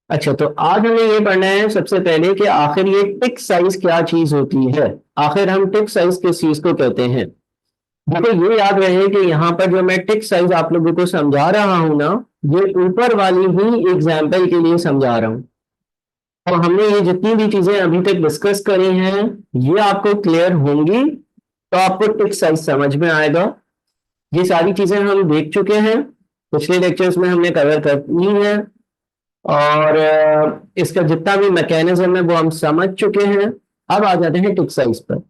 अच्छा, तो आज हमें ये पढ़ना है सबसे पहले कि आखिर ये टिक साइज क्या चीज होती है। आखिर हम टिक साइज किस चीज को कहते हैं। देखो, ये याद रहे कि यहाँ पर जो मैं टिक साइज आप लोगों को समझा रहा हूं ना, ये ऊपर वाली ही एग्जाम्पल के लिए समझा रहा हूँ। तो हमने ये जितनी भी चीजें अभी तक डिस्कस करी हैं, ये आपको क्लियर होंगी तो आपको टिक साइज समझ में आएगा। ये सारी चीजें हम देख चुके हैं, पिछले लेक्चर्स में हमने कवर कर ली है। और इसका जितना भी मैकेनिज्म है वो हम समझ चुके हैं। अब आ जाते हैं टिक साइज पर।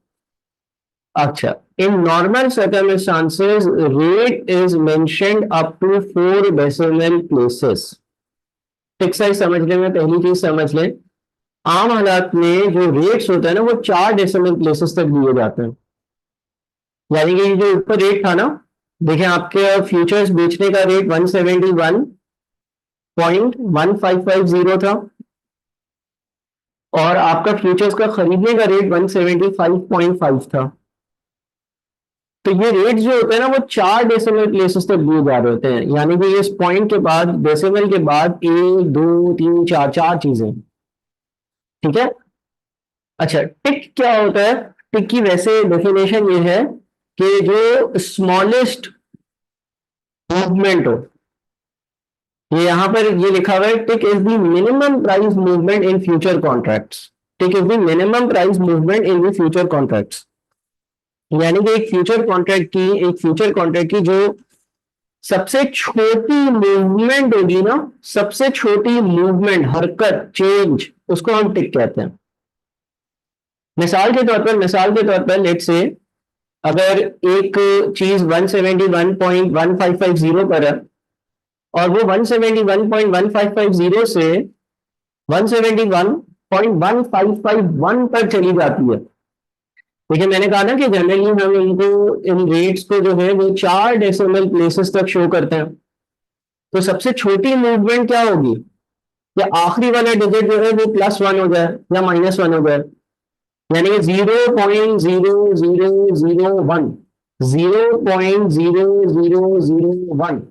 अच्छा, in normal circumstances rate is mentioned up to 4 decimal places. Tick size समझने में पहली चीज समझ लें, आम हालात में जो रेट्स होते हैं ना वो 4 डेसिमल प्लेसेस तक दिए जाते हैं। यानी कि ये जो ऊपर रेट था ना, देखिए आपके फ्यूचर्स बेचने का रेट 171.1550 था, और आपका फ्यूचर्स का खरीदने का रेट 175.5 था। तो ये रेट जो होते हैं ना वो 4 डेसिमल प्लेसेस तक दिए जा रहे होते हैं। यानी कि इस पॉइंट के बाद, डेसिमल के बाद, एक दो तीन चार, चार चीजें। ठीक है। अच्छा, टिक क्या होता है? टिक की वैसे डेफिनेशन ये है कि जो स्मॉलेस्ट मूवमेंट हो। ये यहां पर ये लिखा हुआ है, tick is the minimum price movement in future contracts. Tick is the minimum price movement in the future contracts. यानी कि एक फ्यूचर कॉन्ट्रैक्ट की जो सबसे छोटी मूवमेंट होगी ना, सबसे छोटी मूवमेंट, हरकत, चेंज, उसको हम टिक कहते हैं। मिसाल के तौर पर लेट से, अगर एक चीज 171.1550 पर है, और वो 171.1550 से 171.1551 पर चली जाती है। देखिए, मैंने कहा ना कि जनरली हम इनको, इन रेट्स को जो है वो 4 डेसिमल प्लेसेस तक शो करते हैं। तो सबसे छोटी मूवमेंट क्या होगी? या आखिरी वाला डिजिट जो है वो +1 हो जाए या -1 हो जाए। यानी कि 0.0001, 0.0001,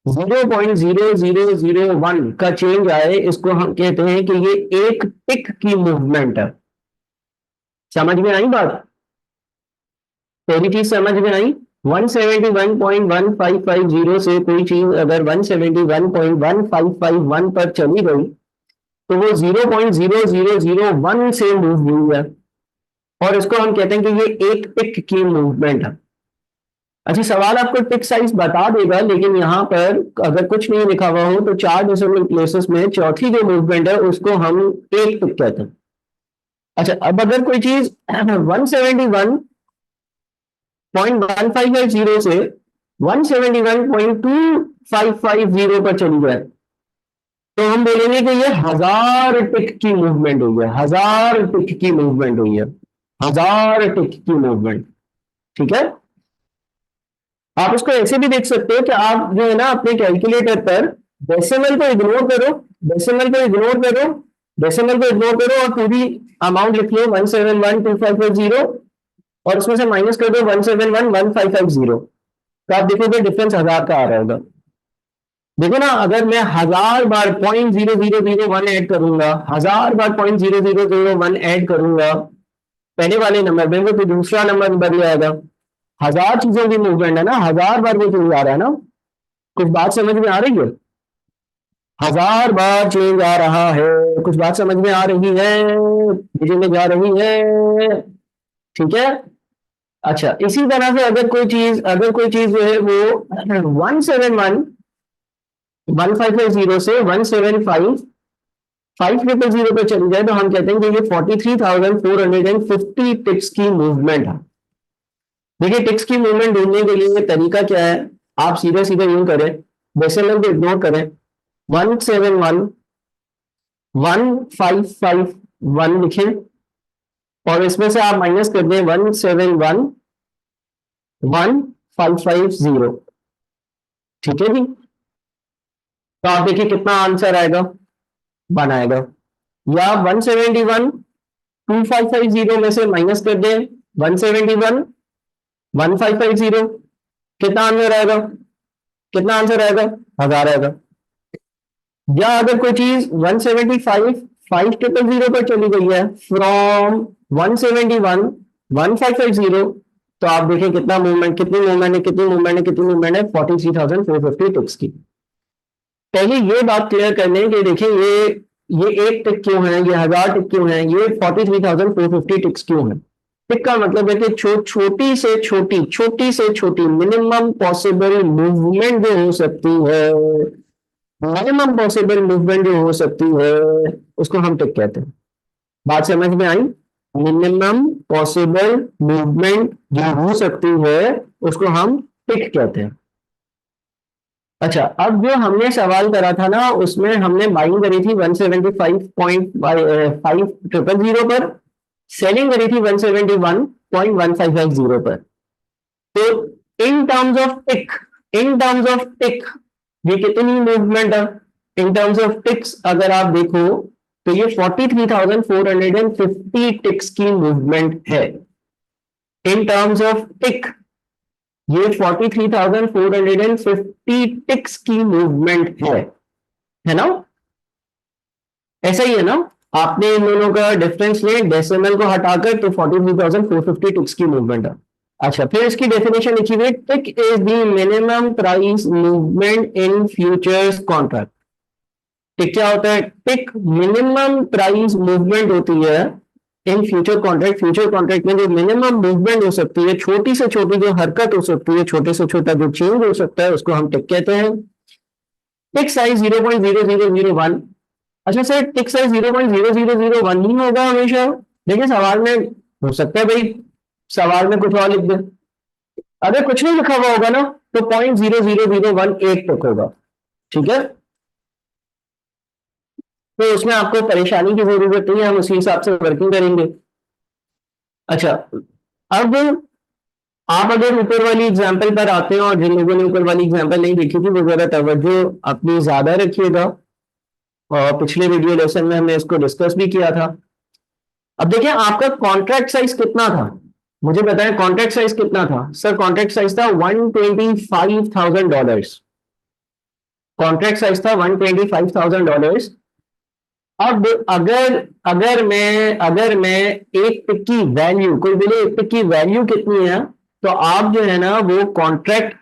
0.0001 का चेंज आए, इसको हम कहते हैं कि ये एक टिक की मूवमेंट है। समझ में आई बात? पहली चीज समझ में आई। 171.1550 से कोई चीज अगर 171.1551 पर चली गई, तो वो 0.0001 से मूव हुई है, और इसको हम कहते हैं कि ये एक टिक की मूवमेंट है। अच्छा, सवाल आपको टिक साइज बता देगा, लेकिन यहाँ पर अगर कुछ नहीं लिखा हुआ हो तो 4 डेसिमल प्लेसेस में चौथी जो मूवमेंट है उसको हम एक टिक कहते हैं। अच्छा, अब अगर कोई चीज 171.1550 से 171.2550 पर चली जाए, तो हम बोलेंगे कि ये 1000 टिक की मूवमेंट हुई है। 1000 टिक की मूवमेंट हुई है। 1000 टिक की मूवमेंट। ठीक है। आप उसको ऐसे भी देख सकते हो कि आप जो है ना अपने कैलकुलेटर पर डेसिमल को इग्नोर करो, डेसिमल को इग्नोर करो, डेसिमल को इग्नोर करो, और पूरी अमाउंट लिख लो 1712550, और उसमें से माइनस कर दो 1711550। तो आप देखोगे डिफरेंस 1000 का आ रहा होगा। देखो ना, अगर मैं 1000 बार 0.0001 ऐड करूंगा, 1000 बार 0.0001 ऐड करूंगा पहले वाले नंबर में, वो तो दूसरा नंबर बदल जाएगा। 1000 चीजों की मूवमेंट है ना, 1000 बार वो चेंज आ रहा है ना। कुछ बात समझ में आ रही है? 1000 बार चेंज आ रहा है। कुछ बात समझ में आ रही है? भेजे में जा रही है? ठीक है। अच्छा, इसी तरह से अगर कोई चीज जो है वो 171.1550 से 175.500 पे चली जाए, तो हम कहते हैं कि ये 43,450 टिक्स की मूवमेंट है। देखिए, टिक्स की मूवमेंट ढूंढने के लिए तरीका क्या है? आप सीधे सीधे यूं करें, डेसिमल को इग्नोर करें, 171.1551 लिखें, और इसमें से आप माइनस कर दें 171.1550। ठीक है जी। तो आप देखिए कितना आंसर आएगा, बनाएगा। या 171.2550 में से माइनस कर दें 171.1550। कितना आंसर आएगा? कितना आंसर आएगा? 1000 आएगा। या अगर कोई चीज 175 5000 पर चली गई है फ्रॉम 171 1550, तो आप देखें कितना मूवमेंट, कितनी मूवमेंट है, कितनी मूवमेंट है, कितनी मूवमेंट है, 43,450 टिक्स की। पहले ये बात क्लियर कर लें कि देखिए ये एक टिक क्यों है, ये 1000 टिक क्यों है, ये 43,450 टिक्स क्यों है। टिक का मतलब है कि छोटी से छोटी मिनिमम पॉसिबल मूवमेंट जो हो सकती है, मिनिमम पॉसिबल मूवमेंट जो हो सकती है उसको हम टिक कहते हैं। बात समझ में आई? मिनिमम पॉसिबल मूवमेंट जो हो सकती है उसको हम टिक कहते हैं। अच्छा, अब जो हमने सवाल करा था ना उसमें हमने बाइंग करी थी 175.5000 पर, सेलिंग करी थी 171.1550 पर। तो in terms of tick, in terms of tick ये कितनी मूवमेंट है? इन टर्म्स ऑफ टिक्स अगर आप देखो तो ये 43,450 टिक्स की मूवमेंट है। इन टर्म्स ऑफ टिक ये 43,450 टिक्स की मूवमेंट है ना? ऐसा ही है ना? आपने इन दोनों का डिफरेंस ले, डेसिमल को हटाकर, तो 43,450 टिक्स की मूवमेंट है। अच्छा, फिर इसकी डेफिनेशन लिखी हुई, tick is the minimum price movement in futures contract. Tick क्या होता है? टिक मिनिमम प्राइस मूवमेंट होती है in future contract. Future contract में जो मिनिमम मूवमेंट हो सकती है, छोटी से छोटी जो हरकत हो सकती है, छोटे से छोटा जो चेंज हो सकता है, उसको हम टिक कहते हैं। टिक साइज 0.0001। अच्छा सर, टिक साइज 0.0001 ही होगा हमेशा? देखिए सवाल में हो सकता है भाई सवाल में कुछ और लिख दे। अगर कुछ नहीं लिखा हुआ होगा ना तो 0.0001 एक टिक होगा। ठीक है, तो उसमें आपको परेशानी की जरूरत नहीं है, हम उसी हिसाब से वर्किंग करेंगे। अच्छा, अब आप अगर ऊपर वाली एग्जांपल पर आते हैं, और जिन लोगों ने ऊपर वाली एग्जांपल नहीं देखी थी वो जरा तवज्जो अपनी ज्यादा रखिएगा, और पिछले वीडियो लेसन में हमने इसको डिस्कस भी किया था। अब देखिए आपका कॉन्ट्रैक्ट साइज कितना था, मुझे बताएं कॉन्ट्रैक्ट साइज कितना था? सर कॉन्ट्रैक्ट साइज था $125,000। कॉन्ट्रैक्ट साइज था $125,000। अब अगर मैं एक टिक की वैल्यू, कोई बोले एक टिक की वैल्यू कितनी है, तो आप जो है ना वो कॉन्ट्रैक्ट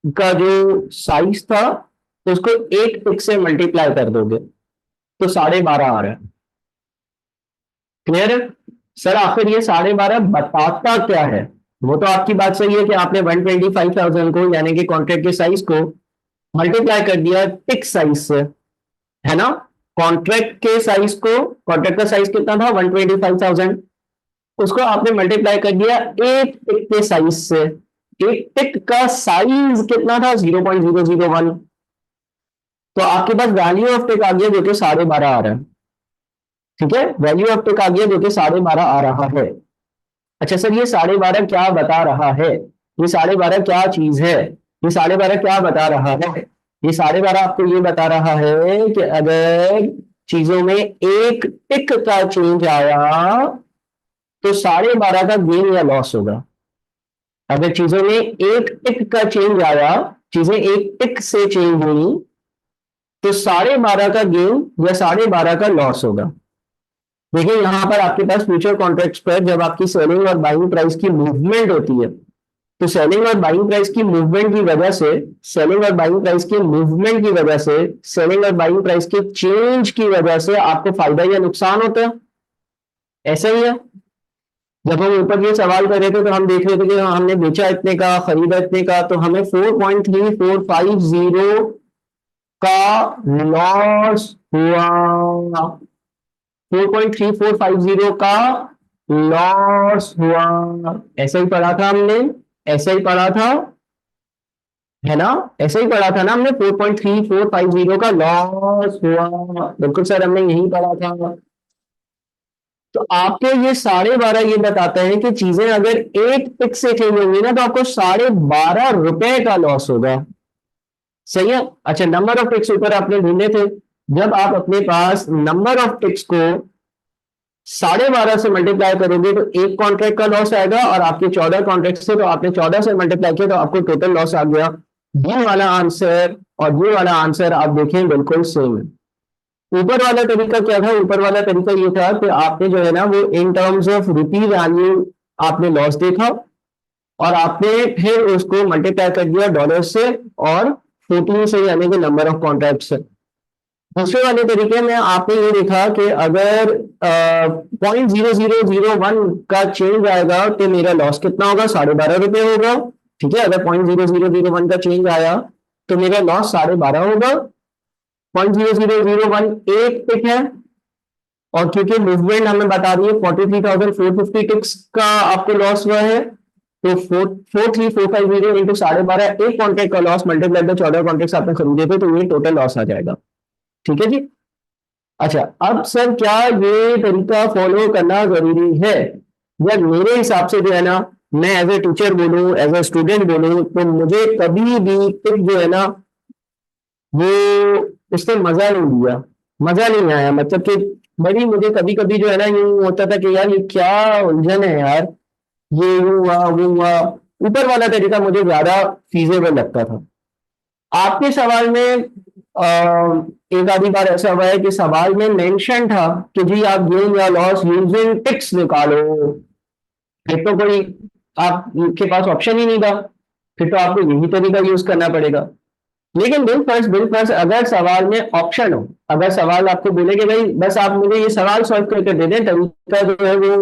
का जो साइज था उसको एक टिक से मल्टीप्लाई कर दोगे तो 12.5 आ रहा है। क्लियर है? सर आखिर ये 12.5 बताता क्या है? वो तो आपकी बात सही है कि आपने 125,000 को यानी कि कॉन्ट्रैक्ट के साइज को मल्टीप्लाई कर दिया टिक साइज से, है ना? कॉन्ट्रैक्ट के साइज को, कॉन्ट्रैक्ट का साइज कितना था? 125,000। उसको आपने मल्टीप्लाई कर दिया एक टिक के साइज से। एक टिक का साइज कितना था? 0.001। तो आपके पास वैल्यू ऑफ टिक आ गया जो कि 12.5 आ रहा है। ठीक है, वैल्यू ऑफ टिक आ गया जो कि 12.5 आ रहा है। अच्छा सर, ये 12.5 क्या बता रहा है? ये 12.5 क्या चीज है? ये 12.5 क्या बता रहा है? ये 12.5 आपको ये बता रहा है कि अगर चीजों में एक टिक का चेंज आया तो 12.5 का गेन या लॉस होगा। अगर चीजों में एक टिक का चेंज आया, चीजें एक टिक से चेंज हुई, तो 12.5 का गेन या 12.5 का लॉस होगा। देखिए यहां पर आपके पास फ्यूचर कॉन्ट्रैक्ट्स पर जब आपकी सेलिंग और बाइंग प्राइस की मूवमेंट होती है, तो सेलिंग और बाइंग प्राइस की मूवमेंट की वजह से, सेलिंग और बाइंग प्राइस की मूवमेंट की वजह से, सेलिंग और बाइंग प्राइस के चेंज की वजह से आपको फायदा या नुकसान होता है। ऐसा ही है। जब हम ऊपर ये सवाल कर रहे थे तो हम देख रहे थे कि हमने बेचा इतने का, खरीदा इतने का, तो हमें 4.3450 का लॉस हुआ। 4.3450 का लॉस हुआ। ऐसा ही पढ़ा था हमने, ऐसा ही पढ़ा था, है ना? ऐसा ही पढ़ा था ना हमने, 4.3450 का लॉस हुआ। बिल्कुल सर, हमने यही पढ़ा था। तो आपके ये 12.5 ये बताता है कि चीजें अगर एक टिक से चेंज होंगी ना तो आपको 12.5 रुपए का लॉस होगा। सही है? अच्छा, नंबर ऑफ टिक्स ऊपर आपने ढूंढे थे। जब आप अपने पास नंबर ऑफ टिक्स को 12.5 से मल्टीप्लाई करोगे तो एक कॉन्ट्रैक्ट का लॉस आएगा, और आपके 14 कॉन्ट्रैक्ट से तो आपने 14 से मल्टीप्लाई किया तो आपको टोटल लॉस आ गया। ये वाला आंसर और ये वाला आंसर आप देखें बिल्कुल सेम है। ऊपर वाला तरीका क्या था? ऊपर वाला तरीका ये था कि आपने जो है ना वो इन टर्म्स ऑफ रुपी वैल्यू आपने लॉस देखा और आपने फिर उसको मल्टीप्लाई कर दिया डॉलर से और 14 से, यानी कि नंबर ऑफ कॉन्ट्रैक्ट से। दूसरे वाले तरीके में आपने ये देखा कि अगर 0.0001 का चेंज आएगा तो मेरा लॉस कितना होगा? 12.5 रुपए होगा। ठीक है, अगर 0.0001 का चेंज आया तो मेरा लॉस 12.5 होगा। 0.0001 एक टिक है और क्योंकि मूवमेंट हमें बता रही है 43,450 टिक्स का आपको लॉस हुआ है, तो 43450 इंटू 12.5, एक कॉन्ट्रैक्ट का लॉस मल्टीप्लाई बाय 14 कॉन्ट्रैक्ट आपने खरीदे थे, तो ये टोटल लॉस आ जाएगा। ठीक है जी। अच्छा, अब सर क्या ये तरीका फॉलो करना जरूरी है? जब मेरे हिसाब से जो है ना, मैं एज ए टीचर बोलूं, एज ए स्टूडेंट बोलूं, तो मुझे कभी भी टिक जो है ना वो उससे मजा नहीं लिया, मजा नहीं आया। मतलब कि बड़ी मुझे कभी कभी जो है ना यूं होता था कि यार ये क्या उलझन है यार, ये यूं हुआ वो हुआ। ऊपर वाला तरीका मुझे ज्यादा फीजेबल लगता था। आपके सवाल में एक आधी बार ऐसा हुआ है कि सवाल में मेंशन था कि जी आप गेन या लॉस यूजिंग टिक्स निकालो, फिर तो कोई आपके पास ऑप्शन ही नहीं था, फिर तो आपको यही तरीका यूज करना पड़ेगा। लेकिन बिल फर्स्ट अगर सवाल में ऑप्शन हो, अगर सवाल आपको बोले कि भाई बस आप मुझे ये सवाल सॉल्व करके दे दें, तरीका जो है वो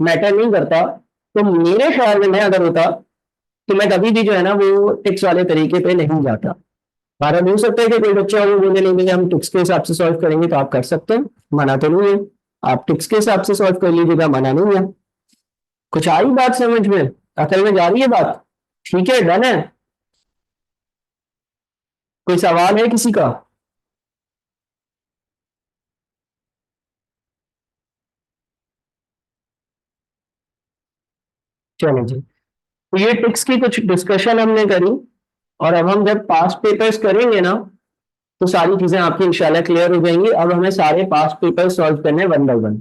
मैटर नहीं करता, तो मेरे ख्याल में मैं अगर होता तो मैं कभी भी जो है ना वो टिक्स वाले तरीके पे नहीं जाता। कारण हो सकता है कि कोई बच्चा वो बोले नहीं भैया हम टिक्स के हिसाब से सॉल्व करेंगे, तो आप कर सकते हैं, मना तो नहीं है। आप टिक्स के हिसाब से सॉल्व कर लीजिएगा, मना नहीं है। कुछ आई बात समझ में? अकल में जा रही है बात? ठीक है, डन है। कोई सवाल है किसी का? चलो जी, तो ये टिक्स की कुछ डिस्कशन हमने करी, और अब हम जब पास्ट पेपर्स करेंगे ना तो सारी चीजें आपकी इंशाल्लाह क्लियर हो जाएंगी। अब हमें सारे पास्ट पेपर सॉल्व करने वन बाय वन।